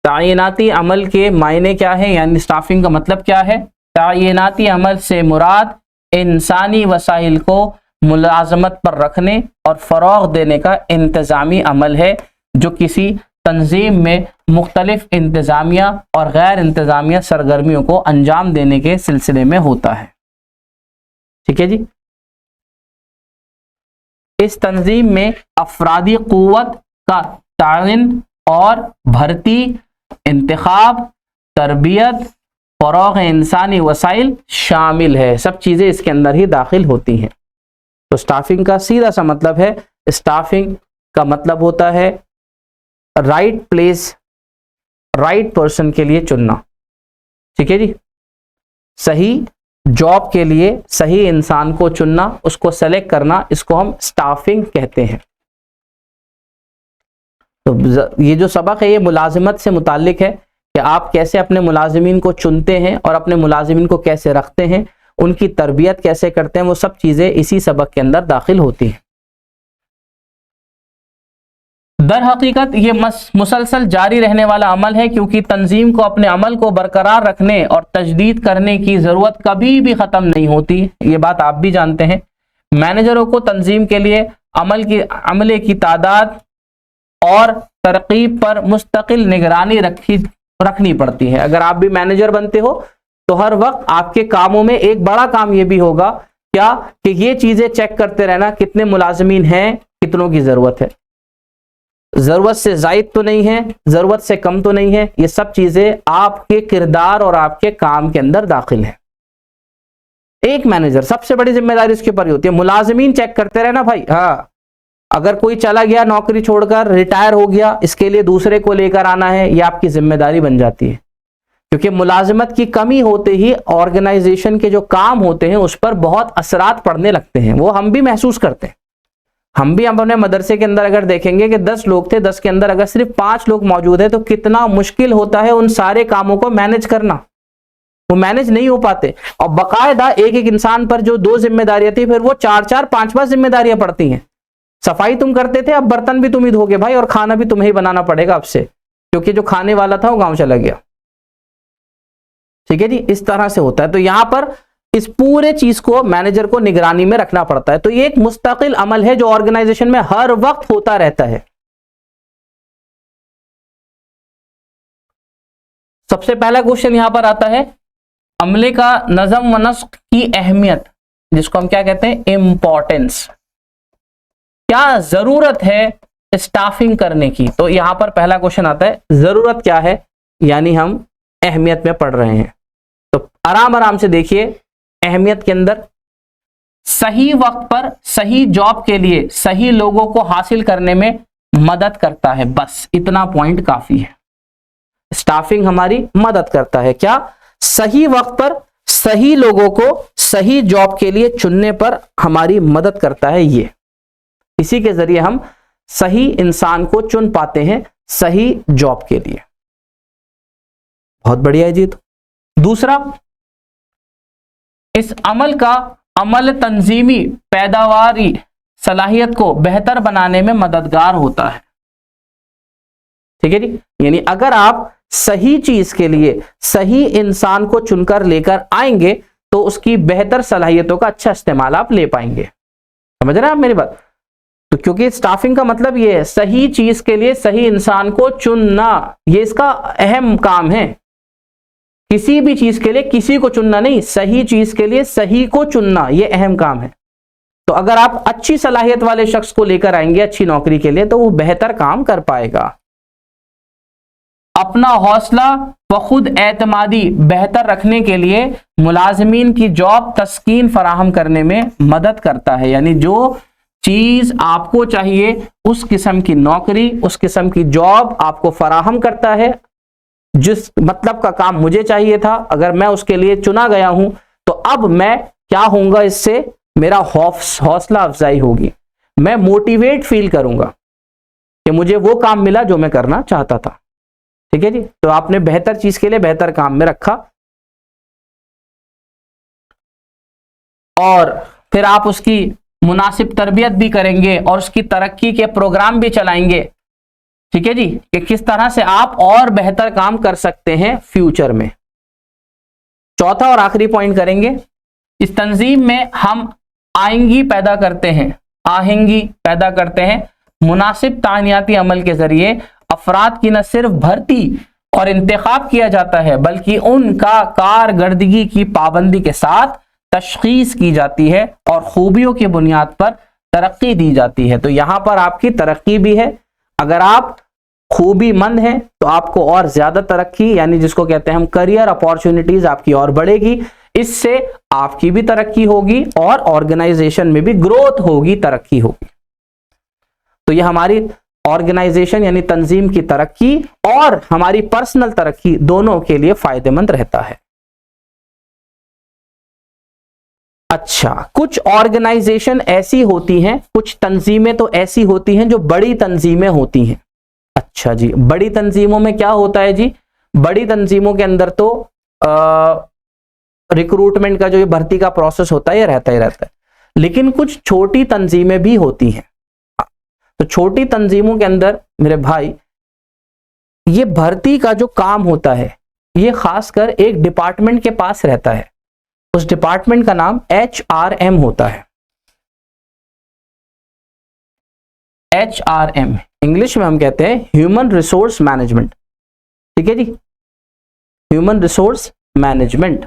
तायीनाती अमल के मायने क्या है, यानी स्टाफिंग का मतलब क्या है? तायीनाती अमल से मुराद इंसानी वसाइल को मुलाजमत पर रखने और फ़रोग़ देने का इंतज़ामी अमल है, जो किसी तंजीम में मुख्तलिफ इंतज़ामिया और गैर इंतज़ामिया सरगर्मियों को अंजाम देने के सिलसिले में होता है। ठीक है जी। इस तंजीम में अफरादी क़ुव्वत का तायन और भर्ती, इंतखाब, तरबियत, फ़रोग़ इंसानी वसाइल शामिल है। सब चीज़ें इसके अंदर ही दाखिल होती हैं। तो स्टाफिंग का सीधा सा मतलब है, स्टाफिंग का मतलब होता है राइट प्लेस, राइट पर्सन के लिए चुनना। ठीक है जी। सही जॉब के लिए सही इंसान को चुनना, उसको सेलेक्ट करना, इसको हम स्टाफिंग कहते हैं। तो ये जो सबक है ये मुलाजिमत से मुताल्लिक है कि आप कैसे अपने मुलाजिमीन को चुनते हैं और अपने मुलाजिमीन को कैसे रखते हैं, उनकी तरबियत कैसे करते हैं, वो सब चीज़ें इसी सबक के अंदर दाखिल होती हैं। दर हकीकत ये मुसलसल जारी रहने वाला अमल है, क्योंकि तंजीम को अपने अमल को बरकरार रखने और तजदीद करने की ज़रूरत कभी भी ख़त्म नहीं होती। ये बात आप भी जानते हैं। मैनेजरों को तंजीम के लिए अमले की तादाद और तरकीब पर मुस्तकिल निगरानी रखनी पड़ती है। अगर आप भी मैनेजर बनते हो तो हर वक्त आपके कामों में एक बड़ा काम ये भी होगा क्या कि ये चीज़ें चेक करते रहना, कितने मुलाजमीन हैं, कितनों की ज़रूरत है, ज़रूरत से ज़ायद तो नहीं है, ज़रूरत से कम तो नहीं है। ये सब चीज़ें आपके किरदार और आपके काम के अंदर दाखिल है। एक मैनेजर सबसे बड़ी जिम्मेदारी उसके ऊपर होती है, मुलाजमीन चेक करते रहना भाई। हाँ, अगर कोई चला गया नौकरी छोड़कर, रिटायर हो गया, इसके लिए दूसरे को लेकर आना है, ये आपकी जिम्मेदारी बन जाती है। क्योंकि मुलाजमत की कमी होते ही ऑर्गेनाइजेशन के जो काम होते हैं उस पर बहुत असरात पड़ने लगते हैं। वो हम भी महसूस करते हैं। हम भी अपने मदरसे के अंदर अगर देखेंगे कि 10 लोग थे, 10 के अंदर अगर सिर्फ 5 लोग मौजूद है तो कितना मुश्किल होता है उन सारे कामों को मैनेज करना। वो मैनेज नहीं हो पाते और बाकायदा एक एक इंसान पर जो 2 जिम्मेदारियां थी, फिर वो 4-4, 5-5 जिम्मेदारियां पड़ती हैं। सफाई तुम करते थे, अब बर्तन भी तुम ही धोगे भाई, और खाना भी तुम्हें ही बनाना पड़ेगा अब से, क्योंकि जो खाने वाला था वो गांव चला गया। ठीक है जी, इस तरह से होता है। तो यहां पर इस पूरे चीज को मैनेजर को निगरानी में रखना पड़ता है। तो ये एक मुस्तकिल अमल है जो ऑर्गेनाइजेशन में हर वक्त होता रहता है। सबसे पहला क्वेश्चन यहां पर आता है, अमले का नज़म व नस्क की अहमियत, जिसको हम क्या कहते हैं, इंपॉर्टेंस। क्या जरूरत है स्टाफिंग करने की? तो यहां पर पहला क्वेश्चन आता है, जरूरत क्या है, यानी हम अहमियत में पढ़ रहे हैं। तो आराम आराम से देखिए, अहमियत के अंदर सही वक्त पर सही जॉब के लिए सही लोगों को हासिल करने में मदद करता है। बस इतना पॉइंट काफी है। स्टाफिंग हमारी मदद करता है क्या? सही वक्त पर सही लोगों को सही जॉब के लिए चुनने पर हमारी मदद करता है। ये इसी के जरिए हम सही इंसान को चुन पाते हैं सही जॉब के लिए। बहुत बढ़िया है जी। तो दूसरा, इस अमल का अमल तंजीमी पैदावारी सलाहियत को बेहतर बनाने में मददगार होता है। ठीक है जी, यानी अगर आप सही चीज के लिए सही इंसान को चुनकर लेकर आएंगे तो उसकी बेहतर सलाहियतों का अच्छा इस्तेमाल आप ले पाएंगे। समझ रहे हैं आप मेरी बात? तो क्योंकि स्टाफिंग का मतलब ये है, सही चीज के लिए सही इंसान को चुनना, ये इसका अहम काम है। किसी भी चीज के लिए किसी को चुनना नहीं, सही चीज के लिए सही को चुनना, यह अहम काम है। तो अगर आप अच्छी सलाहियत वाले शख्स को लेकर आएंगे अच्छी नौकरी के लिए तो वो बेहतर काम कर पाएगा। अपना हौसला व खुद एतमादी बेहतर रखने के लिए मुलाजमीन की जॉब तस्कीन फराहम करने में मदद करता है। यानी जो चीज आपको चाहिए उस किस्म की नौकरी, उस किस्म की जॉब आपको फराहम करता है। जिस मतलब का काम मुझे चाहिए था, अगर मैं उसके लिए चुना गया हूं तो अब मैं क्या होऊंगा, इससे मेरा हौसला अफजाई होगी, मैं मोटिवेट फील करूंगा कि मुझे वो काम मिला जो मैं करना चाहता था। ठीक है जी, तो आपने बेहतर चीज के लिए बेहतर काम में रखा और फिर आप उसकी मुनासिब तरबियत भी करेंगे और उसकी तरक्की के प्रोग्राम भी चलाएंगे। ठीक है जी, कि किस तरह से आप और बेहतर काम कर सकते हैं फ्यूचर में। चौथा और आखिरी पॉइंट करेंगे, इस तंजीम में हम आहिंगी पैदा करते हैं, आहिंगी पैदा करते हैं। मुनासिब तानियाती अमल के जरिए अफराद की न सिर्फ भर्ती और इंतखाब किया जाता है बल्कि उनका कारकर्दगी की पाबंदी के साथ तशखीस की जाती है और खूबियों की बुनियाद पर तरक्की दी जाती है। तो यहां पर आपकी तरक्की भी है। अगर आप खूबीमंद हैं तो आपको और ज्यादा तरक्की, यानी जिसको कहते हैं हम करियर अपॉर्चुनिटीज, आपकी और बढ़ेगी। इससे आपकी भी तरक्की होगी और ऑर्गेनाइजेशन में भी ग्रोथ होगी, तरक्की होगी। तो यह हमारी ऑर्गेनाइजेशन यानी तंजीम की तरक्की और हमारी पर्सनल तरक्की दोनों के लिए फायदेमंद रहता है। अच्छा, कुछ ऑर्गेनाइजेशन ऐसी होती हैं, कुछ तंजीमें तो ऐसी होती हैं जो बड़ी तंजीमें होती हैं। अच्छा जी, बड़ी तंजीमों में क्या होता है जी? बड़ी तंजीमों के अंदर तो रिक्रूटमेंट का जो ये भर्ती का प्रोसेस होता है ये रहता ही रहता है, लेकिन कुछ छोटी तंजीमें भी होती हैं। तो छोटी तंजीमों के अंदर मेरे भाई ये भर्ती का जो काम होता है ये खासकर एक डिपार्टमेंट के पास रहता है। उस डिपार्टमेंट का नाम HRM होता है। HRM इंग्लिश में हम कहते हैं ह्यूमन रिसोर्स मैनेजमेंट। ठीक है जी, human resource management,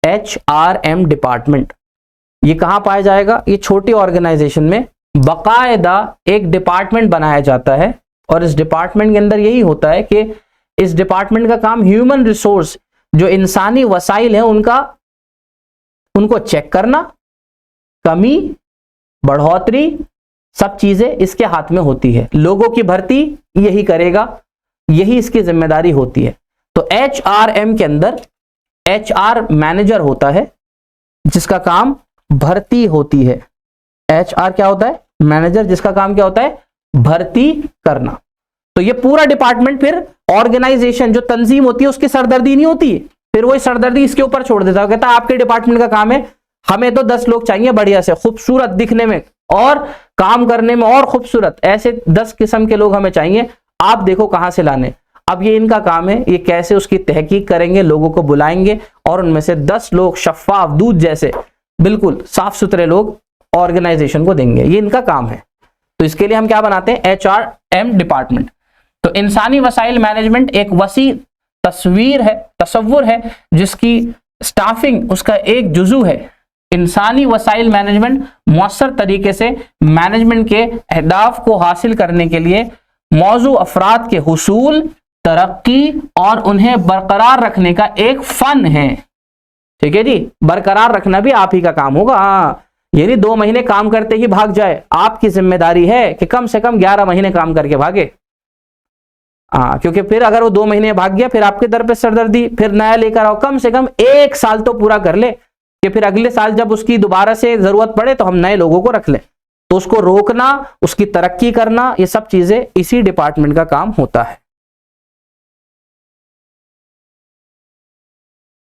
HRM department. ये कहां पाया जाएगा? ये छोटी ऑर्गेनाइजेशन में बाकायदा एक डिपार्टमेंट बनाया जाता है और इस डिपार्टमेंट के अंदर यही होता है कि इस डिपार्टमेंट का काम ह्यूमन रिसोर्स, जो इंसानी वसाइल है उनको चेक करना, कमी बढ़ोतरी सब चीजें इसके हाथ में होती है। लोगों की भर्ती यही करेगा, यही इसकी जिम्मेदारी होती है। तो HRM के अंदर HR मैनेजर होता है जिसका काम भर्ती होती है। HR क्या होता है? मैनेजर, जिसका काम क्या होता है? भर्ती करना। तो ये पूरा डिपार्टमेंट फिर ऑर्गेनाइजेशन जो तंजीम होती है उसकी सरदर्दी नहीं होती है, फिर वो सरदर्दी इसके ऊपर छोड़ देता है, कहता है आपके डिपार्टमेंट का काम है, हमें तो 10 लोग चाहिए बढ़िया से, खूबसूरत दिखने में और काम करने में और खूबसूरत, ऐसे 10 किस्म के लोग हमें चाहिए, आप देखो कहां से लाने। अब ये इनका काम है, ये कैसे उसकी तहकीक करेंगे, लोगों को बुलाएंगे और उनमें से 10 लोग शफाफ दूध जैसे बिल्कुल साफ सुथरे लोग ऑर्गेनाइजेशन को देंगे। ये इनका काम है। तो इसके लिए हम क्या बनाते हैं? HRM department. तो इंसानी वसाइल मैनेजमेंट एक वसी तस्वुर है जिसकी स्टाफिंग उसका एक जुजू है। इंसानी वसाइल मैनेजमेंट मौसर तरीके से मैनेजमेंट के अहदाफ को हासिल करने के लिए मौजू अफराद के हुसूल, तरक्की और उन्हें बरकरार रखने का एक फन है। ठीक है जी, बरकरार रखना भी आप ही का काम होगा। यानी 2 महीने काम करते ही भाग जाए, आपकी जिम्मेदारी है कि कम से कम 11 महीने काम करके भागे। क्योंकि फिर अगर वो 2 महीने भाग गया फिर आपके दर पे सरदर्दी, फिर नया लेकर आओ। कम से कम 1 साल तो पूरा कर ले कि फिर अगले साल जब उसकी दोबारा से जरूरत पड़े तो हम नए लोगों को रख लें। तो उसको रोकना, उसकी तरक्की करना, ये सब चीजें इसी डिपार्टमेंट का काम होता है।